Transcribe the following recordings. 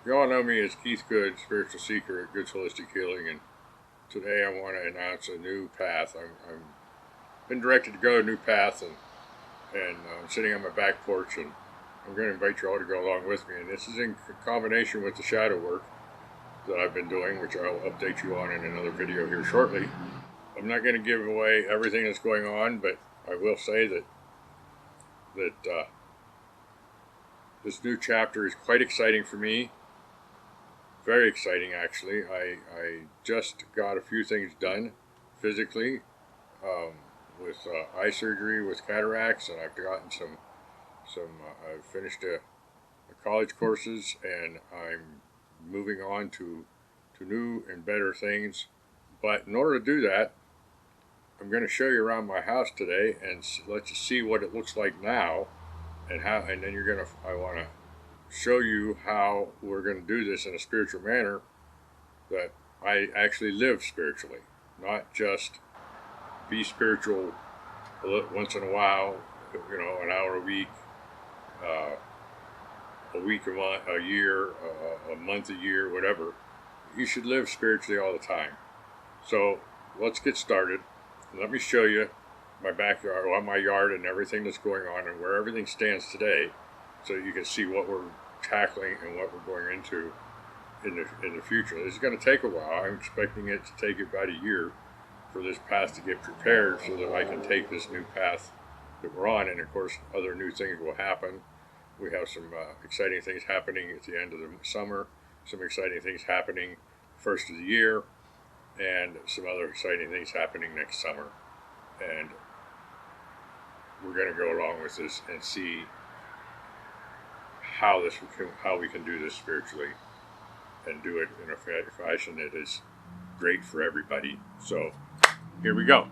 You all know me as Keith Good, Spiritual Seeker at Goods Holistic Healing, and today I want to announce a new path. I'm been directed to go a new path, and I'm sitting on my back porch, and I'm going to invite you all to go along with me. And this is in combination with the shadow work that I've been doing, which I'll update you on in another video here shortly. I'm not going to give away everything that's going on, but I will say that this new chapter is quite exciting for me. Very exciting, actually. I just got a few things done physically with eye surgery with cataracts, and I've gotten I've finished a college courses, and I'm moving on to new and better things. But in order to do that, I'm going to show you around my house today and let you see what it looks like now, and then I want to show you how we're going to do this in a spiritual manner, that I actually live spiritually, not just be spiritual once in a while, an hour a week, a week a month, a year, a month a year, whatever. You should live spiritually all the time. So let's get started. Let me show you my backyard, my yard, and everything that's going on, and where everything stands today, so you can see what we're tackling and what we're going into in the future. This is going to take a while. I'm expecting it to take about a year for this path to get prepared, so that I can take this new path that we're on. And of course, other new things will happen. We have some exciting things happening at the end of the summer, some exciting things happening first of the year, and some other exciting things happening next summer. And we're going to go along with this and see how we can do this spiritually, and do it in a fashion that is great for everybody. So here we go.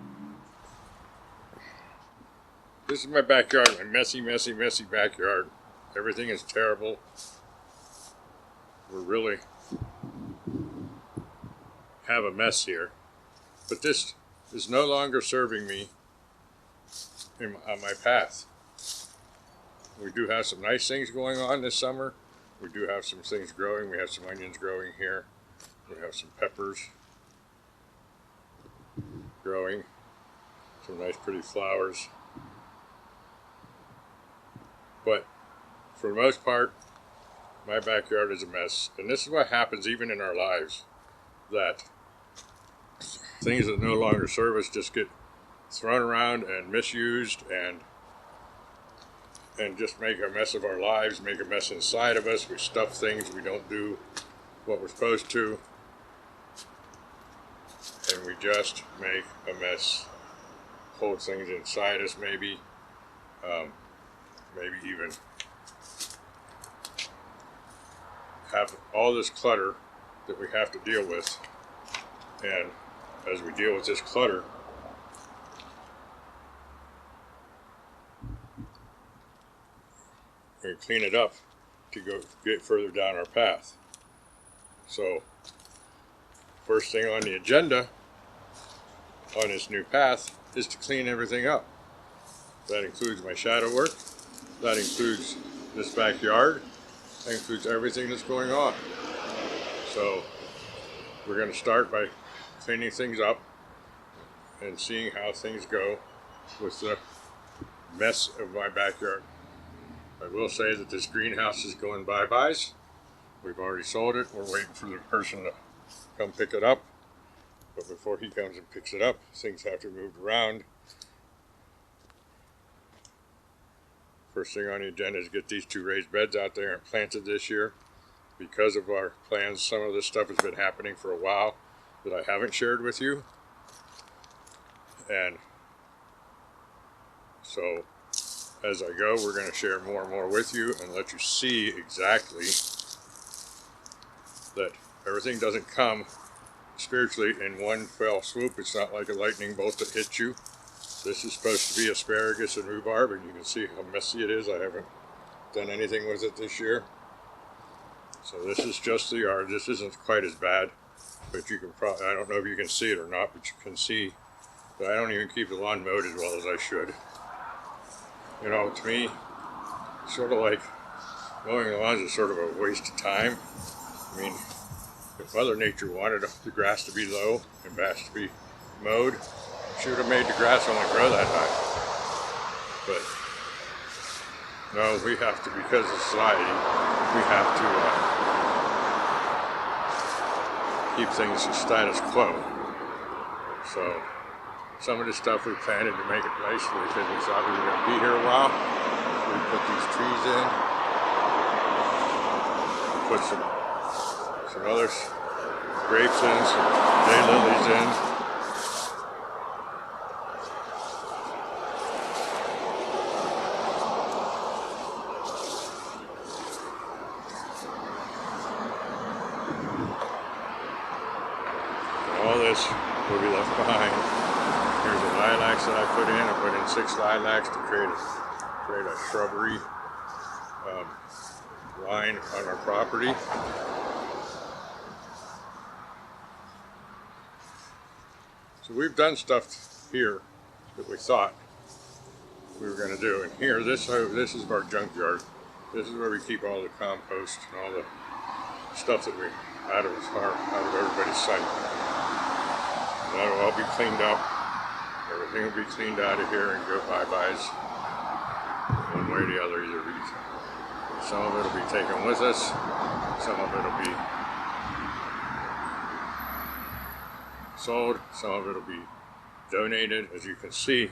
This is my backyard, my messy backyard. Everything is terrible. We really have a mess here. But this is no longer serving me on my path. We do have some nice things going on this summer. We do have some things growing. We have some onions growing here. We have some peppers growing. Some nice pretty flowers. But for the most part, my backyard is a mess. And this is what happens even in our lives, that things that no longer serve us just get thrown around and misused, and just make a mess of our lives, make a mess inside of us. We stuff things, we don't do what we're supposed to, and we just make a mess, hold things inside us, maybe even have all this clutter that we have to deal with. And as we deal with this clutter, we clean it up to go get further down our path. So first thing on the agenda on this new path is to clean everything up. That includes my shadow work, that includes this backyard, that includes everything that's going on. So we're going to start by cleaning things up and seeing how things go with the mess of my backyard. I will say that this greenhouse is going bye-byes. We've already sold it. We're waiting for the person to come pick it up. But before he comes and picks it up, things have to be moved around. First thing on the agenda is get these 2 raised beds out there and planted this year. Because of our plans, some of this stuff has been happening for a while that I haven't shared with you. And so as I go, we're going to share more and more with you and let you see exactly that everything doesn't come spiritually in one fell swoop. It's not like a lightning bolt that hits you. This is supposed to be asparagus and rhubarb, and you can see how messy it is. I haven't done anything with it this year. So this is just the yard. This isn't quite as bad, but you can I don't know if you can see it or not, but you can see that I don't even keep the lawn mowed as well as I should. To me, sort of like mowing the lawns is sort of a waste of time. I mean, if Mother Nature wanted the grass to be low and grass to be mowed, she would have made the grass only grow that high. But no, we have to, because of society, we have to keep things status quo. So some of the stuff we planted to make it nice because we thought we were going to be here a while. We put these trees in, put some other grapes in, some daylilies in. And all this will be left behind. Here's the lilacs that I put in. I put in 6 lilacs to create a shrubbery line on our property. So we've done stuff here that we thought we were going to do. And here, this is our junkyard. This is where we keep all the compost and all the stuff that we out of everybody's sight. That'll all be cleaned up. Everything will be cleaned out of here and go bye-byes one way or the other. Some of it will be taken with us. Some of it will be sold. Some of it will be donated. As you can see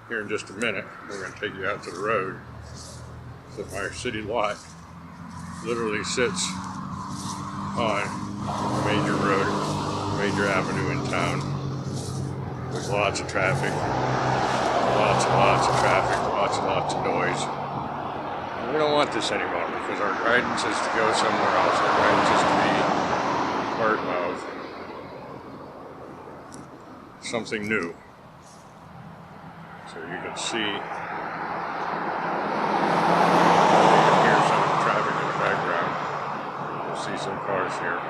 here in just a minute, we're going to take you out to the road. So my city lot literally sits on a major road, major avenue in town. There's lots of traffic, lots and lots of traffic, lots and lots of noise. And we don't want this anymore because our guidance is to go somewhere else. Our guidance is to be part of something new. So you can see, you can hear some of the traffic in the background. You'll see some cars here.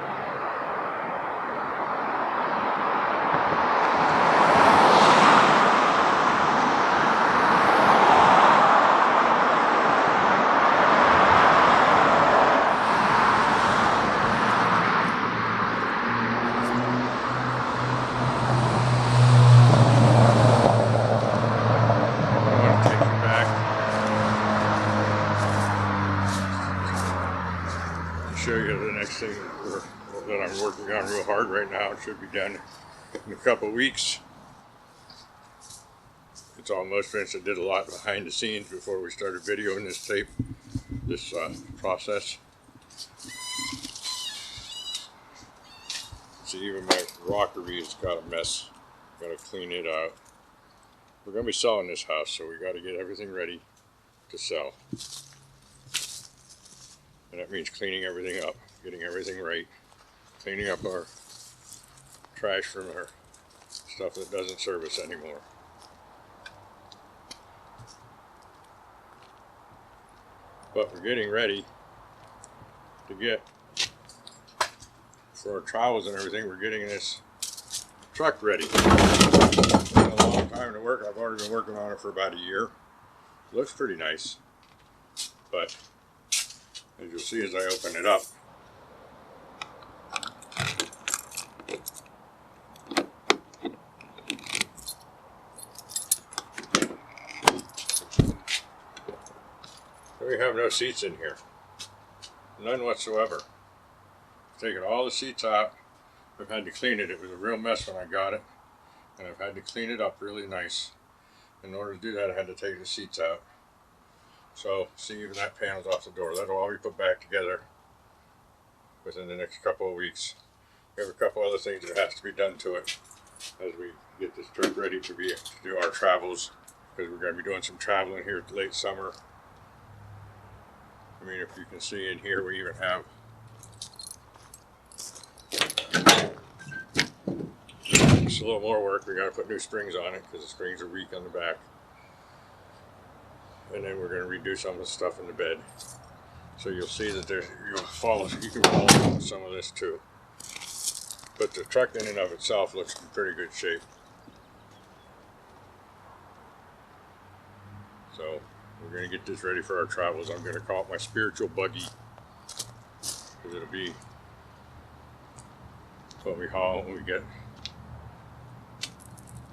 Show you the next thing that I'm working on real hard right now. It should be done in a couple of weeks. It's almost finished. I did a lot behind the scenes before we started videoing this process. See, even my rockery has got a mess. Got to clean it out. We're going to be selling this house, so we got to get everything ready to sell. And that means cleaning everything up, getting everything right, cleaning up our trash from our stuff that doesn't serve us anymore. But we're getting ready to get, for our travels and everything, we're getting this truck ready. It's been a long time to work. I've already been working on it for about a year. It looks pretty nice, but as you'll see as I open it up, we have no seats in here. None whatsoever. I've taken all the seats out. I've had to clean it. It was a real mess when I got it. And I've had to clean it up really nice. In order to do that, I had to take the seats out. So, see, even that panel's off the door. That'll all be put back together within the next couple of weeks. We have a couple other things that has to be done to it as we get this truck ready to do our travels, because we're going to be doing some traveling here late summer. I mean, if you can see in here, we even have just a little more work. We got to put new springs on it because the springs are weak on the back. And then we're going to redo some of the stuff in the bed. So you'll see that you can follow some of this too. But the truck in and of itself looks in pretty good shape. So we're going to get this ready for our travels. I'm going to call it my spiritual buggy, because it'll be what we haul when we get.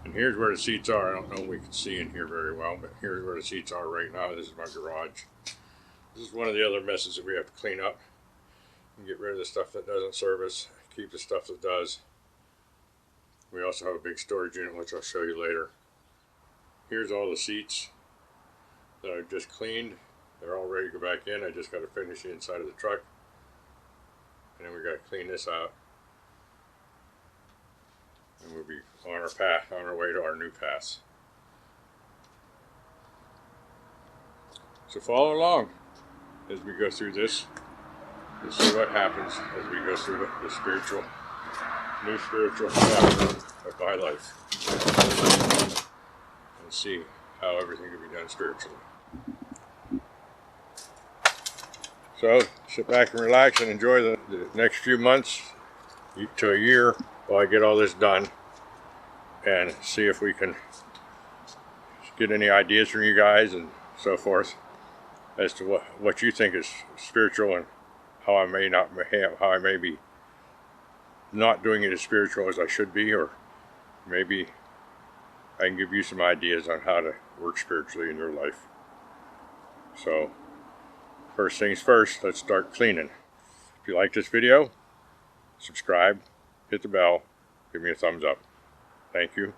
And here's where the seats are. I don't know if we can see in here very well, but here's where the seats are right now. This is my garage. This is one of the other messes that we have to clean up and get rid of the stuff that doesn't serve us, keep the stuff that does. We also have a big storage unit, which I'll show you later. Here's all the seats that I've just cleaned. They're all ready to go back in. I just got to finish the inside of the truck. And then we got to clean this out. And we'll be on our path, on our way to our new pass. So follow along as we go through this and see what happens as we go through the spiritual, new spiritual chapter of my life. And see how everything can be done spiritually. So sit back and relax and enjoy the next few months to a year while I get all this done, and see if we can get any ideas from you guys and so forth as to what you think is spiritual and how I may be not doing it as spiritual as I should be, or maybe I can give you some ideas on how to work spiritually in your life. So first things first, let's start cleaning. If you like this video, subscribe, hit the bell, give me a thumbs up. Thank you.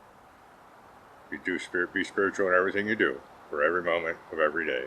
Be spiritual in everything you do, for every moment of every day.